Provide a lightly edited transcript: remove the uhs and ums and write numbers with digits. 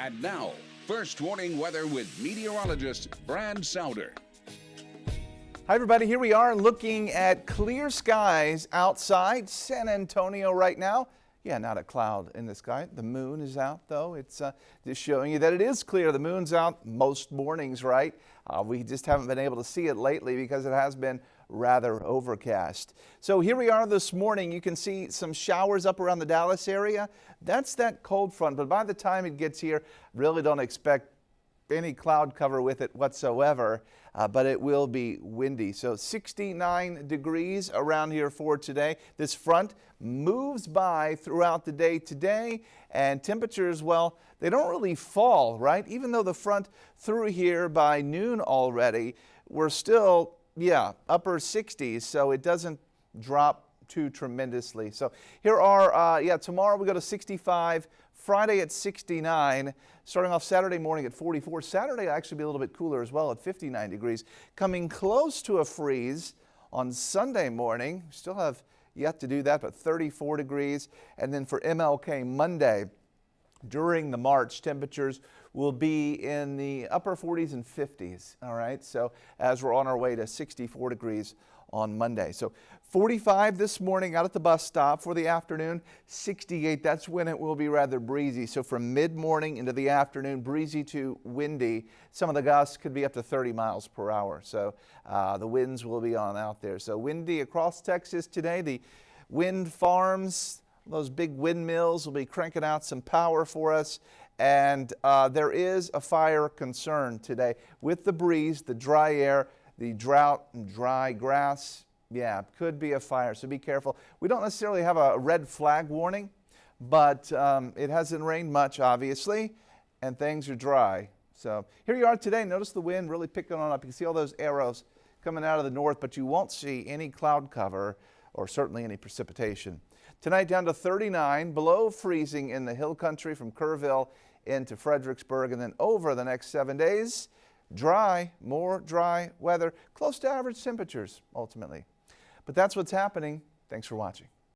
And now, first warning weather with meteorologist Brad Souder. Hi everybody, here we are looking at clear skies outside San Antonio right now. Yeah, not a cloud in the sky. The moon is out though. It's just showing you that it is clear. The moon's out most mornings, right? We just haven't been able to see it lately because it has been rather overcast. So here we are this morning. You can see some showers up around the Dallas area. That's that cold front, but by the time it gets here, really don't expect any cloud cover with it whatsoever, but it will be windy. So 69 degrees around here for today. This front moves by throughout the day today, and temperatures, well, they don't really fall, right? Even though the front through here by noon already, we're still, upper 60s, so it doesn't drop too tremendously. So here are, tomorrow we go to 65, Friday at 69, starting off Saturday morning at 44. Saturday will actually be a little bit cooler as well at 59 degrees, coming close to a freeze on Sunday morning. Still have yet to do that, but 34 degrees. And then for MLK Monday, during the March, temperatures will be in the upper 40s and 50s, all right? So as we're on our way to 64 degrees on Monday. So 45 this morning out at the bus stop. For the afternoon, 68. That's when it will be rather breezy. So from mid-morning into the afternoon, breezy to windy. Some of the gusts could be up to 30 miles per hour. So the winds will be on out there. So windy across Texas today. The wind farms, those big windmills will be cranking out some power for us. And there is a fire concern today with the breeze, the dry air, the drought and dry grass. Yeah, could be a fire, so be careful. We don't necessarily have a red flag warning, but it hasn't rained much, obviously, and things are dry. So here you are today. Notice the wind really picking on up. You can see all those arrows coming out of the north, but you won't see any cloud cover or certainly any precipitation. Tonight down to 39, below freezing in the hill country from Kerrville into Fredericksburg, and then over the next 7 days, dry, more dry weather, close to average temperatures ultimately. But that's what's happening. Thanks for watching.